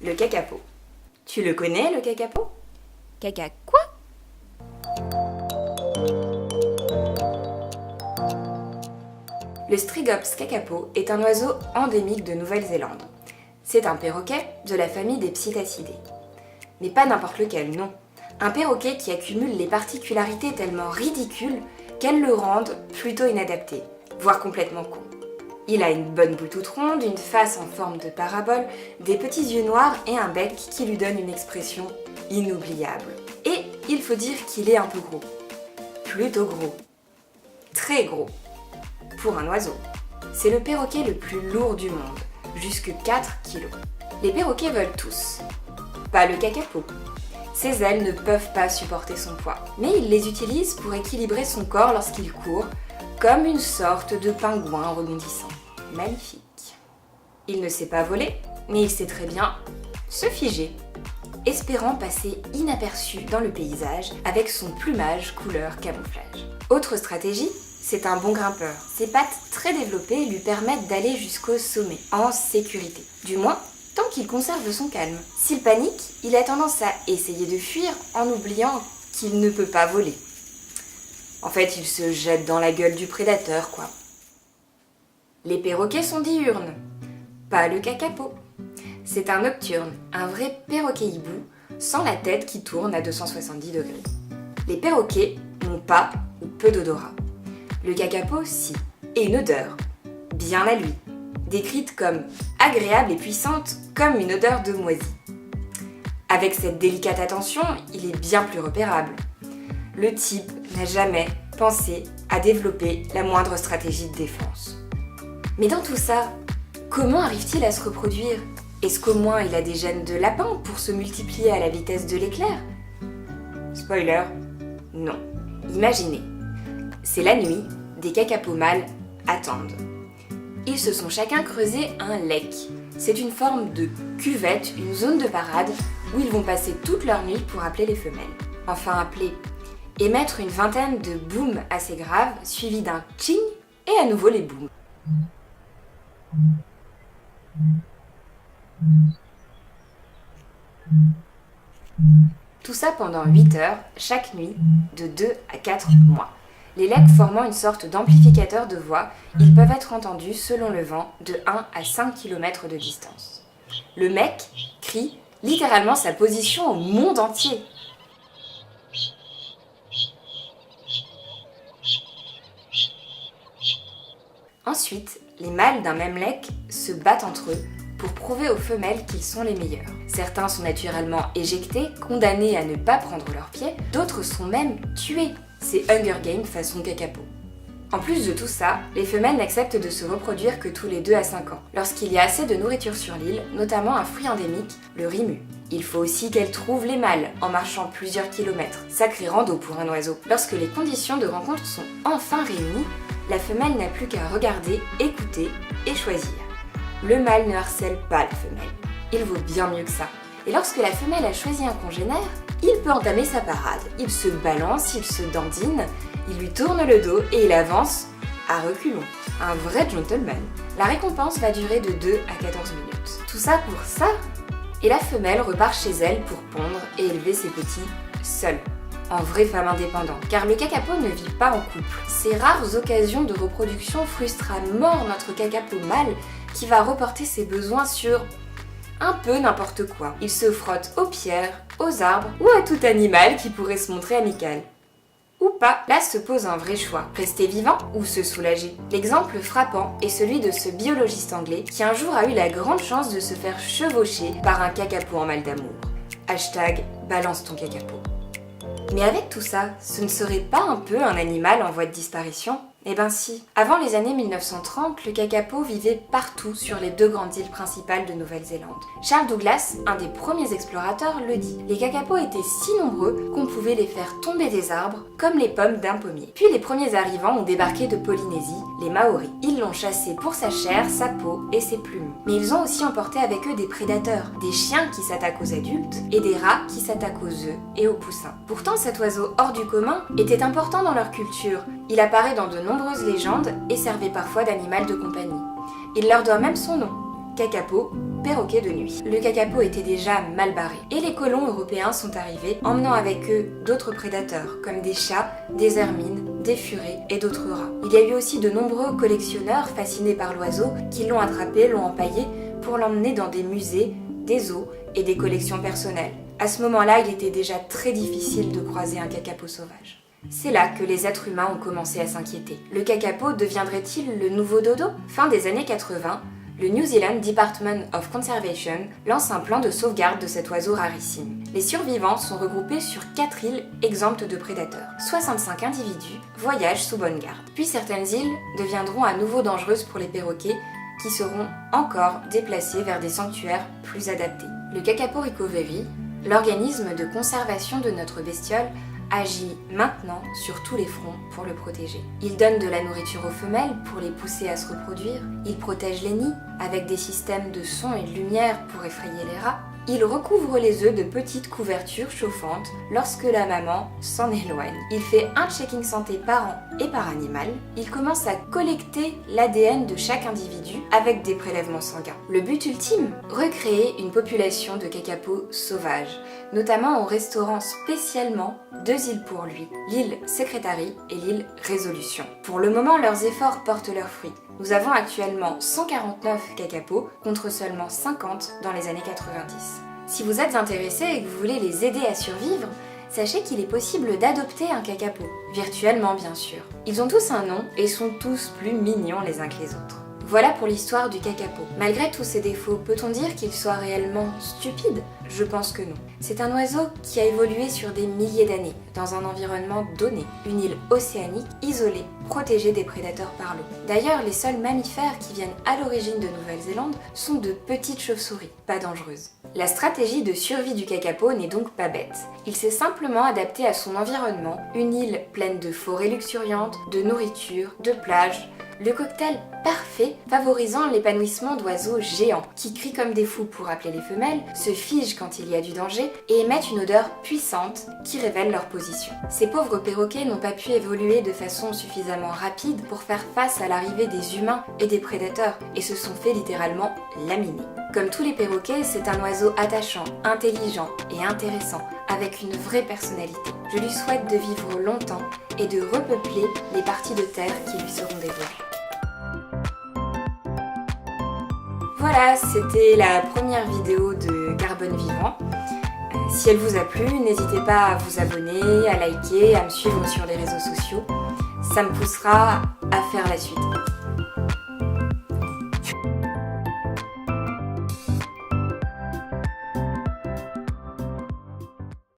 Le kakapo. Tu le connais, le kakapo? Caca quoi? Le Strigops kakapo est un oiseau endémique de Nouvelle-Zélande. C'est un perroquet de la famille des Psittacidés. Mais pas n'importe lequel, non. Un perroquet qui accumule les particularités tellement ridicules qu'elles le rendent plutôt inadapté, voire complètement con. Il a une bonne boule toute ronde, une face en forme de parabole, des petits yeux noirs et un bec qui lui donne une expression inoubliable. Et il faut dire qu'il est un peu gros. Plutôt gros. Très gros. Pour un oiseau. C'est le perroquet le plus lourd du monde, jusque 4 kilos. Les perroquets volent tous. Pas le kakapo. Ses ailes ne peuvent pas supporter son poids, mais il les utilise pour équilibrer son corps lorsqu'il court, comme une sorte de pingouin rebondissant. Magnifique. Il ne sait pas voler, mais il sait très bien se figer, espérant passer inaperçu dans le paysage avec son plumage couleur camouflage. Autre stratégie, c'est un bon grimpeur. Ses pattes très développées lui permettent d'aller jusqu'au sommet, en sécurité. Du moins, tant qu'il conserve son calme. S'il panique, il a tendance à essayer de fuir en oubliant qu'il ne peut pas voler. En fait, il se jette dans la gueule du prédateur, quoi. Les perroquets sont diurnes, pas le kakapo. C'est un nocturne, un vrai perroquet hibou, sans la tête qui tourne à 270 degrés. Les perroquets n'ont pas ou peu d'odorat. Le kakapo, si, et une odeur, bien à lui, décrite comme agréable et puissante comme une odeur de moisi. Avec cette délicate attention, il est bien plus repérable. Le type n'a jamais pensé à développer la moindre stratégie de défense. Mais dans tout ça, comment arrive-t-il à se reproduire? Est-ce qu'au moins il a des gènes de lapin pour se multiplier à la vitesse de l'éclair? Spoiler, non. Imaginez, c'est la nuit, des kakapos mâles attendent. Ils se sont chacun creusé un lek. C'est une forme de cuvette, une zone de parade où ils vont passer toute leur nuit pour appeler les femelles. Enfin appeler. Émettre une vingtaine de booms assez graves, suivis d'un tching et à nouveau les booms. Tout ça pendant 8 heures, chaque nuit, de 2 à 4 mois. Les lecs formant une sorte d'amplificateur de voix, ils peuvent être entendus selon le vent de 1 à 5 km de distance. Le mec crie littéralement sa position au monde entier. Ensuite, les mâles d'un même lek se battent entre eux pour prouver aux femelles qu'ils sont les meilleurs. Certains sont naturellement éjectés, condamnés à ne pas prendre leurs pieds, d'autres sont même tués. C'est Hunger Games façon kakapo. En plus de tout ça, les femelles n'acceptent de se reproduire que tous les 2 à 5 ans, lorsqu'il y a assez de nourriture sur l'île, notamment un fruit endémique, le rimu. Il faut aussi qu'elles trouvent les mâles, en marchant plusieurs kilomètres. Sacré rando pour un oiseau. Lorsque les conditions de rencontre sont enfin réunies, la femelle n'a plus qu'à regarder, écouter et choisir. Le mâle ne harcèle pas la femelle. Il vaut bien mieux que ça. Et lorsque la femelle a choisi un congénère, il peut entamer sa parade. Il se balance, il se dandine, il lui tourne le dos et il avance à reculons. Un vrai gentleman. La récompense va durer de 2 à 14 minutes. Tout ça pour ça. Et la femelle repart chez elle pour pondre et élever ses petits seule. En vraie femme indépendante. Car le kakapo ne vit pas en couple. Ces rares occasions de reproduction frustrent à mort notre kakapo mâle qui va reporter ses besoins sur un peu n'importe quoi. Il se frotte aux pierres, aux arbres ou à tout animal qui pourrait se montrer amical. Ou pas. Là se pose un vrai choix. Rester vivant ou se soulager. L'exemple frappant est celui de ce biologiste anglais qui un jour a eu la grande chance de se faire chevaucher par un kakapo en mal d'amour. #balance ton kakapo. Mais avec tout ça, ce ne serait pas un peu un animal en voie de disparition? Eh ben si. Avant les années 1930, le kakapo vivait partout sur les 2 grandes îles principales de Nouvelle-Zélande. Charles Douglas, un des premiers explorateurs, le dit. Les kakapos étaient si nombreux qu'on pouvait les faire tomber des arbres comme les pommes d'un pommier. Puis les premiers arrivants ont débarqué de Polynésie, les Maoris. Ils l'ont chassé pour sa chair, sa peau et ses plumes. Mais ils ont aussi emporté avec eux des prédateurs, des chiens qui s'attaquent aux adultes et des rats qui s'attaquent aux œufs et aux poussins. Pourtant, cet oiseau hors du commun était important dans leur culture. Il apparaît dans de nombreuses légendes et servait parfois d'animal de compagnie. Il leur doit même son nom, kakapo, perroquet de nuit. Le kakapo était déjà mal barré et les colons européens sont arrivés, emmenant avec eux d'autres prédateurs comme des chats, des hermines, des furets et d'autres rats. Il y a eu aussi de nombreux collectionneurs fascinés par l'oiseau qui l'ont attrapé, l'ont empaillé pour l'emmener dans des musées, des zoos et des collections personnelles. À ce moment-là, il était déjà très difficile de croiser un kakapo sauvage. C'est là que les êtres humains ont commencé à s'inquiéter. Le kakapo deviendrait-il le nouveau dodo ? Fin des années 80, le New Zealand Department of Conservation lance un plan de sauvegarde de cet oiseau rarissime. Les survivants sont regroupés sur 4 îles exemptes de prédateurs. 65 individus voyagent sous bonne garde. Puis certaines îles deviendront à nouveau dangereuses pour les perroquets qui seront encore déplacés vers des sanctuaires plus adaptés. Le Kakapo Recovery, l'organisme de conservation de notre bestiole, agit maintenant sur tous les fronts pour le protéger. Il donne de la nourriture aux femelles pour les pousser à se reproduire, il protège les nids avec des systèmes de son et de lumière pour effrayer les rats, il recouvre les œufs de petites couvertures chauffantes lorsque la maman s'en éloigne. Il fait un checking santé par an et par animal. Il commence à collecter l'ADN de chaque individu avec des prélèvements sanguins. Le but ultime ? Recréer une population de kakapos sauvages, notamment en restaurant spécialement 2 îles pour lui, l'île Secretary et l'île Résolution. Pour le moment, leurs efforts portent leurs fruits. Nous avons actuellement 149 kakapos contre seulement 50 dans les années 90. Si vous êtes intéressé et que vous voulez les aider à survivre, sachez qu'il est possible d'adopter un kakapo, virtuellement bien sûr. Ils ont tous un nom et sont tous plus mignons les uns que les autres. Voilà pour l'histoire du kakapo. Malgré tous ses défauts, peut-on dire qu'il soit réellement stupide ? Je pense que non. C'est un oiseau qui a évolué sur des milliers d'années, dans un environnement donné, une île océanique isolée, protégée des prédateurs par l'eau. D'ailleurs, les seuls mammifères qui viennent à l'origine de Nouvelle-Zélande sont de petites chauves-souris, pas dangereuses. La stratégie de survie du kakapo n'est donc pas bête. Il s'est simplement adapté à son environnement, une île pleine de forêts luxuriantes, de nourriture, de plages, le cocktail parfait favorisant l'épanouissement d'oiseaux géants qui crient comme des fous pour appeler les femelles, se figent quand il y a du danger et émettent une odeur puissante qui révèle leur position. Ces pauvres perroquets n'ont pas pu évoluer de façon suffisamment rapide pour faire face à l'arrivée des humains et des prédateurs et se sont fait littéralement laminer. Comme tous les perroquets, c'est un oiseau attachant, intelligent et intéressant, avec une vraie personnalité. Je lui souhaite de vivre longtemps et de repeupler les parties de terre qui lui seront dévolues. Voilà, c'était la première vidéo de Carbone Vivant. Si elle vous a plu, n'hésitez pas à vous abonner, à liker, à me suivre sur les réseaux sociaux. Ça me poussera à faire la suite.